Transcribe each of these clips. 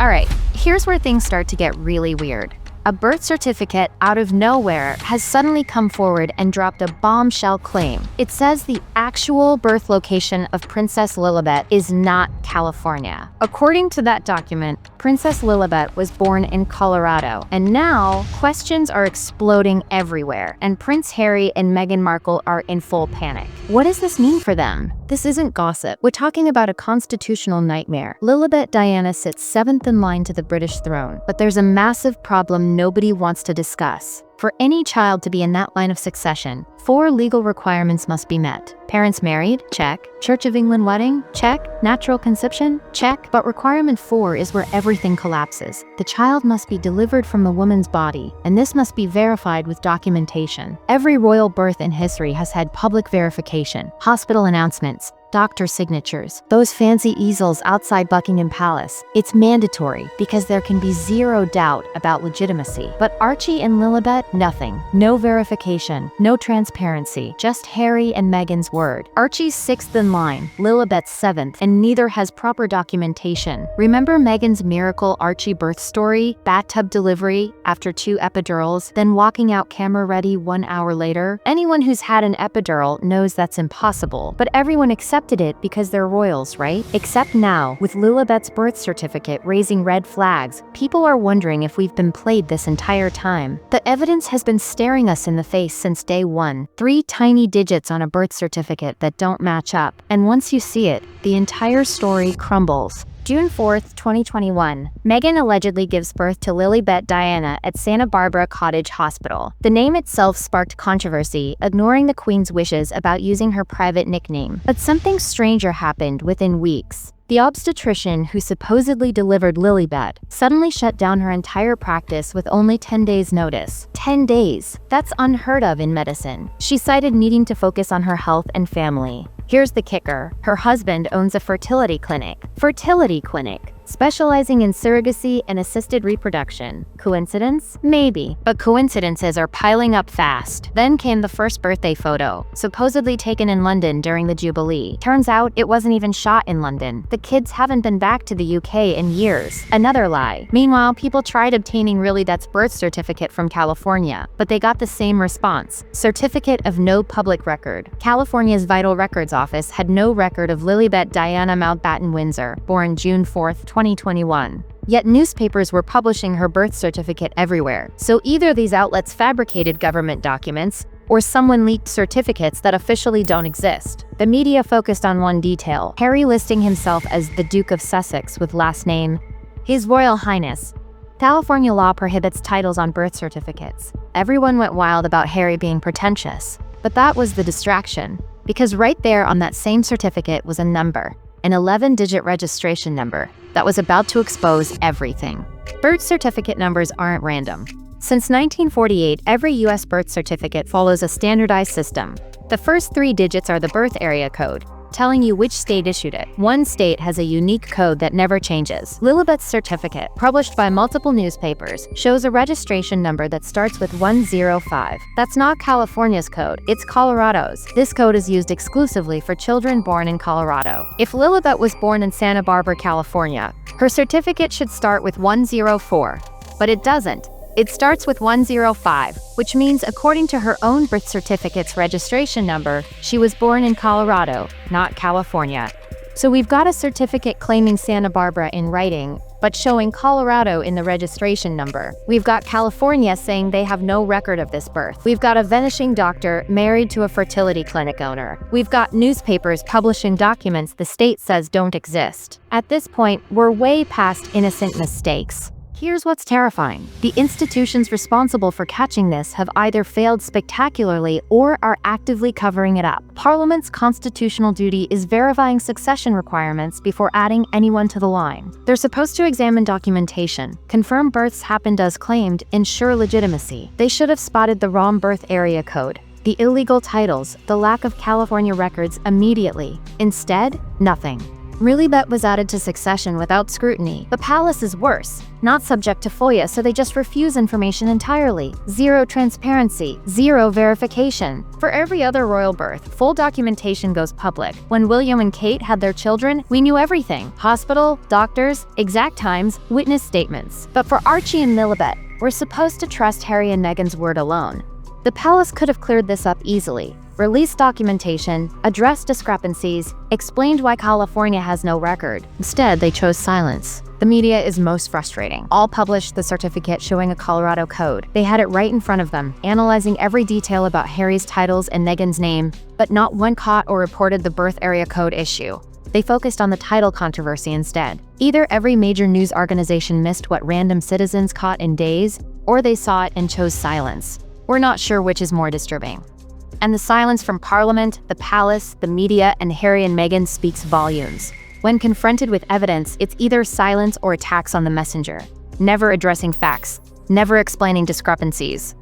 Alright, here's where things start to get really weird. A birth certificate out of nowhere has suddenly come forward and dropped a bombshell claim. It says the actual birth location of Princess Lilibet is not California. According to that document, Princess Lilibet was born in Colorado, and now questions are exploding everywhere, and Prince Harry and Meghan Markle are in full panic. What does this mean for them? This isn't gossip. We're talking about a constitutional nightmare. Lilibet Diana sits 7th in line to the British throne, but there's a massive problem nobody wants to discuss. For any child to be in that line of succession, 4 legal requirements must be met. Parents married? Check. Church of England wedding? Check. Natural conception? Check. But requirement 4 is where everything collapses. The child must be delivered from the woman's body, and this must be verified with documentation. Every royal birth in history has had public verification, hospital announcements, doctor signatures, those fancy easels outside Buckingham Palace. It's mandatory because there can be zero doubt about legitimacy. But Archie and Lilibet, nothing. No verification, no transparency, just Harry and Meghan's word. Archie's 6th in line, Lilibet's 7th, and neither has proper documentation. Remember Meghan's miracle Archie birth story? Bathtub delivery after 2 epidurals, then walking out camera ready 1 hour later? Anyone who's had an epidural knows that's impossible, but everyone accepted it because they're royals, right? Except now, with Lilibet's birth certificate raising red flags, people are wondering if we've been played this entire time. The evidence has been staring us in the face since day one. 3 tiny digits on a birth certificate that don't match up, and once you see it, the entire story crumbles. June 4th, 2021, Meghan allegedly gives birth to Lilibet Diana at Santa Barbara Cottage Hospital. The name itself sparked controversy, ignoring the Queen's wishes about using her private nickname. But something stranger happened within weeks. The obstetrician who supposedly delivered Lilibet suddenly shut down her entire practice with only 10 days' notice. 10 days! That's unheard of in medicine. She cited needing to focus on her health and family. Here's the kicker. Her husband owns a fertility clinic. Specializing in surrogacy and assisted reproduction. Coincidence? Maybe. But coincidences are piling up fast. Then came the first birthday photo, supposedly taken in London during the Jubilee. Turns out it wasn't even shot in London. The kids haven't been back to the UK in years. Another lie. Meanwhile, people tried obtaining Lilibet's birth certificate from California, but they got the same response. Certificate of no public record. California's Vital Records Office had no record of Lilibet Diana Mountbatten-Windsor, born June 4th, 2021. Yet newspapers were publishing her birth certificate everywhere. So either these outlets fabricated government documents, or someone leaked certificates that officially don't exist. The media focused on one detail, Harry listing himself as the Duke of Sussex with last name, His Royal Highness. California law prohibits titles on birth certificates. Everyone went wild about Harry being pretentious. But that was the distraction, because right there on that same certificate was a number. An 11-digit registration number that was about to expose everything. Birth certificate numbers aren't random. Since 1948, every U.S. birth certificate follows a standardized system. The first 3 digits are the birth area code, telling you which state issued it. One state has a unique code that never changes. Lilibet's certificate, published by multiple newspapers, shows a registration number that starts with 105. That's not California's code, it's Colorado's. This code is used exclusively for children born in Colorado. If Lilibet was born in Santa Barbara, California, her certificate should start with 104. But it doesn't. It starts with 105, which means according to her own birth certificate's registration number, she was born in Colorado, not California. So we've got a certificate claiming Santa Barbara in writing, but showing Colorado in the registration number. We've got California saying they have no record of this birth. We've got a vanishing doctor married to a fertility clinic owner. We've got newspapers publishing documents the state says don't exist. At this point, we're way past innocent mistakes. Here's what's terrifying. The institutions responsible for catching this have either failed spectacularly or are actively covering it up. Parliament's constitutional duty is verifying succession requirements before adding anyone to the line. They're supposed to examine documentation, confirm births happened as claimed, ensure legitimacy. They should have spotted the wrong birth area code, the illegal titles, the lack of California records immediately. Instead, nothing. Lilibet was added to succession without scrutiny. The palace is worse, not subject to FOIA, so they just refuse information entirely. Zero transparency, zero verification. For every other royal birth, full documentation goes public. When William and Kate had their children, we knew everything. Hospital, doctors, exact times, witness statements. But for Archie and Lilibet, we're supposed to trust Harry and Meghan's word alone. The palace could have cleared this up easily. Released documentation, addressed discrepancies, explained why California has no record. Instead, they chose silence. The media is most frustrating. All published the certificate showing a Colorado code. They had it right in front of them, analyzing every detail about Harry's titles and Meghan's name, but not one caught or reported the birth area code issue. They focused on the title controversy instead. Either every major news organization missed what random citizens caught in days, or they saw it and chose silence. We're not sure which is more disturbing. And the silence from Parliament, the palace, the media, and Harry and Meghan speaks volumes. When confronted with evidence, it's either silence or attacks on the messenger. Never addressing facts, never explaining discrepancies,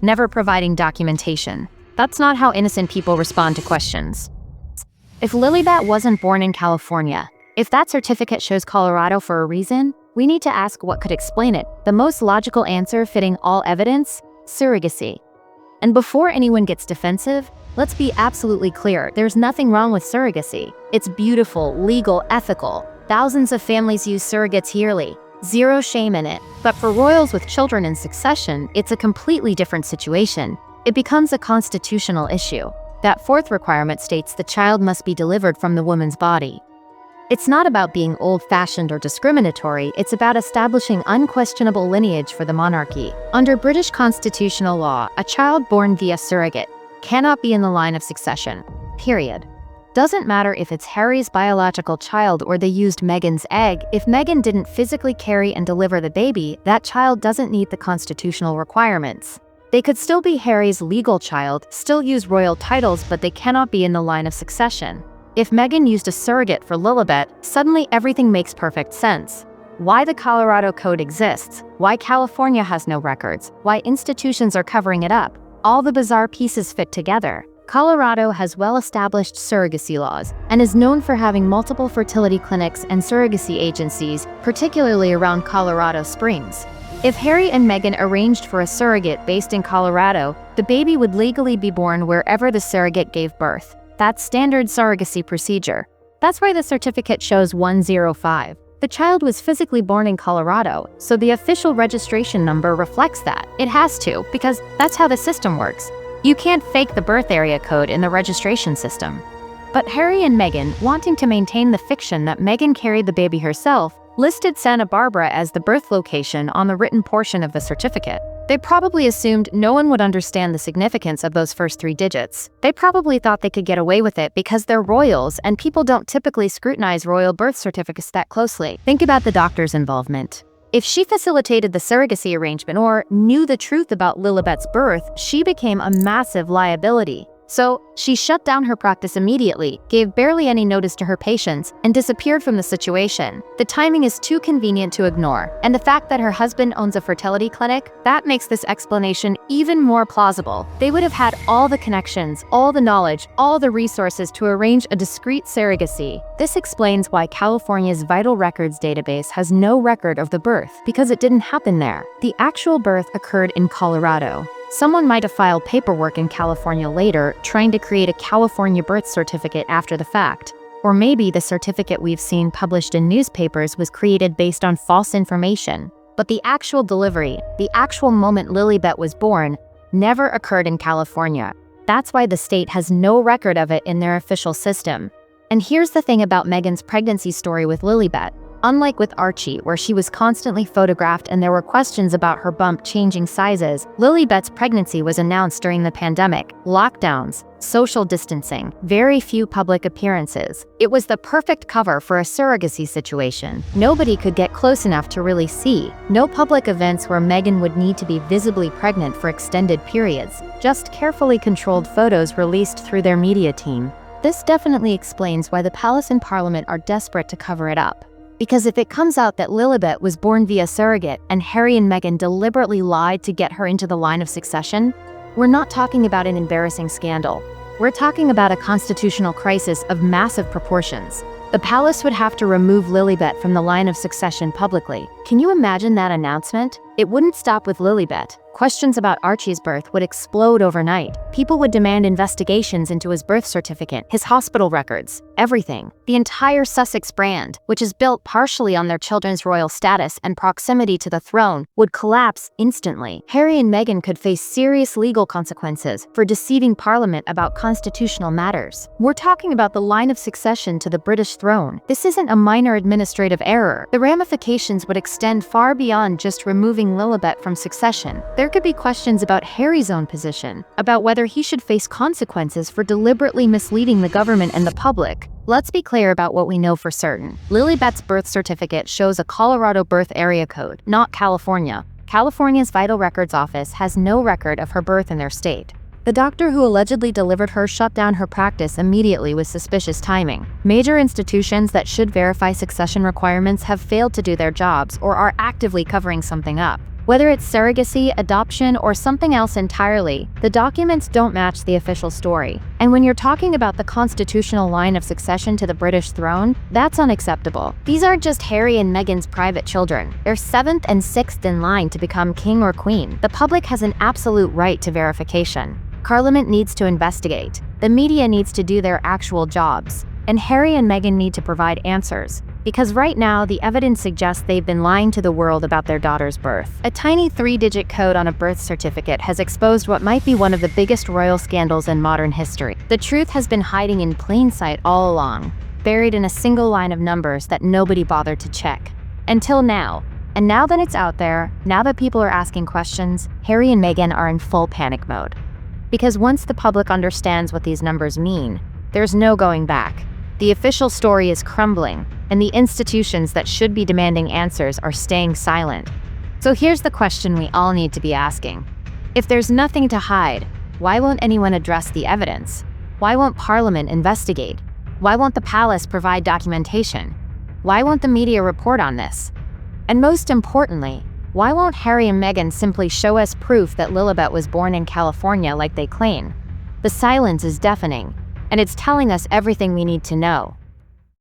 never providing documentation. That's not how innocent people respond to questions. If Lilibet wasn't born in California, if that certificate shows Colorado for a reason, we need to ask what could explain it. The most logical answer fitting all evidence: surrogacy. And before anyone gets defensive, let's be absolutely clear, there's nothing wrong with surrogacy. It's beautiful, legal, ethical. Thousands of families use surrogates yearly. Zero shame in it. But for royals with children in succession, it's a completely different situation. It becomes a constitutional issue. That fourth requirement states the child must be delivered from the woman's body. It's not about being old-fashioned or discriminatory, it's about establishing unquestionable lineage for the monarchy. Under British constitutional law, a child born via surrogate cannot be in the line of succession, period. Doesn't matter if it's Harry's biological child or they used Meghan's egg, if Meghan didn't physically carry and deliver the baby, that child doesn't meet the constitutional requirements. They could still be Harry's legal child, still use royal titles, but they cannot be in the line of succession. If Meghan used a surrogate for Lilibet, suddenly everything makes perfect sense. Why the Colorado Code exists, why California has no records, why institutions are covering it up. All the bizarre pieces fit together. Colorado has well-established surrogacy laws and is known for having multiple fertility clinics and surrogacy agencies, particularly around Colorado Springs. If Harry and Meghan arranged for a surrogate based in Colorado, the baby would legally be born wherever the surrogate gave birth. That's standard surrogacy procedure. That's why the certificate shows 105. The child was physically born in Colorado, so the official registration number reflects that. It has to, because that's how the system works. You can't fake the birth area code in the registration system. But Harry and Meghan, wanting to maintain the fiction that Meghan carried the baby herself, listed Santa Barbara as the birth location on the written portion of the certificate. They probably assumed no one would understand the significance of those first 3 digits. They probably thought they could get away with it because they're royals and people don't typically scrutinize royal birth certificates that closely. Think about the doctor's involvement. If she facilitated the surrogacy arrangement or knew the truth about Lilibet's birth, she became a massive liability. So, she shut down her practice immediately, gave barely any notice to her patients, and disappeared from the situation. The timing is too convenient to ignore, and the fact that her husband owns a fertility clinic, that makes this explanation even more plausible. They would have had all the connections, all the knowledge, all the resources to arrange a discreet surrogacy. This explains why California's vital records database has no record of the birth, because it didn't happen there. The actual birth occurred in Colorado. Someone might have filed paperwork in California later, trying to create a California birth certificate after the fact. Or maybe the certificate we've seen published in newspapers was created based on false information. But the actual delivery, the actual moment Lilibet was born, never occurred in California. That's why the state has no record of it in their official system. And here's the thing about Meghan's pregnancy story with Lilibet. Unlike with Archie, where she was constantly photographed and there were questions about her bump changing sizes, Lilibet's pregnancy was announced during the pandemic, lockdowns, social distancing, very few public appearances. It was the perfect cover for a surrogacy situation. Nobody could get close enough to really see. No public events where Meghan would need to be visibly pregnant for extended periods, just carefully controlled photos released through their media team. This definitely explains why the palace and parliament are desperate to cover it up. Because if it comes out that Lilibet was born via surrogate and Harry and Meghan deliberately lied to get her into the line of succession, we're not talking about an embarrassing scandal. We're talking about a constitutional crisis of massive proportions. The palace would have to remove Lilibet from the line of succession publicly. Can you imagine that announcement? It wouldn't stop with Lilibet. Questions about Archie's birth would explode overnight. People would demand investigations into his birth certificate, his hospital records, everything. The entire Sussex brand, which is built partially on their children's royal status and proximity to the throne, would collapse instantly. Harry and Meghan could face serious legal consequences for deceiving Parliament about constitutional matters. We're talking about the line of succession to the British throne. This isn't a minor administrative error. The ramifications would extend far beyond just removing Lilibet from succession. There could be questions about Harry's own position, about whether he should face consequences for deliberately misleading the government and the public. Let's be clear about what we know for certain. Lilibet's birth certificate shows a Colorado birth area code, not California. California's Vital Records Office has no record of her birth in their state. The doctor who allegedly delivered her shut down her practice immediately with suspicious timing. Major institutions that should verify succession requirements have failed to do their jobs or are actively covering something up. Whether it's surrogacy, adoption, or something else entirely, the documents don't match the official story. And when you're talking about the constitutional line of succession to the British throne, that's unacceptable. These aren't just Harry and Meghan's private children. They're 7th and 6th in line to become king or queen. The public has an absolute right to verification. Parliament needs to investigate. The media needs to do their actual jobs. And Harry and Meghan need to provide answers. Because right now, the evidence suggests they've been lying to the world about their daughter's birth. A tiny 3-digit code on a birth certificate has exposed what might be one of the biggest royal scandals in modern history. The truth has been hiding in plain sight all along, buried in a single line of numbers that nobody bothered to check. Until now. And now that it's out there, now that people are asking questions, Harry and Meghan are in full panic mode. Because once the public understands what these numbers mean, there's no going back. The official story is crumbling, and the institutions that should be demanding answers are staying silent. So here's the question we all need to be asking. If there's nothing to hide, why won't anyone address the evidence? Why won't Parliament investigate? Why won't the palace provide documentation? Why won't the media report on this? And most importantly, why won't Harry and Meghan simply show us proof that Lilibet was born in California like they claim? The silence is deafening, and it's telling us everything we need to know.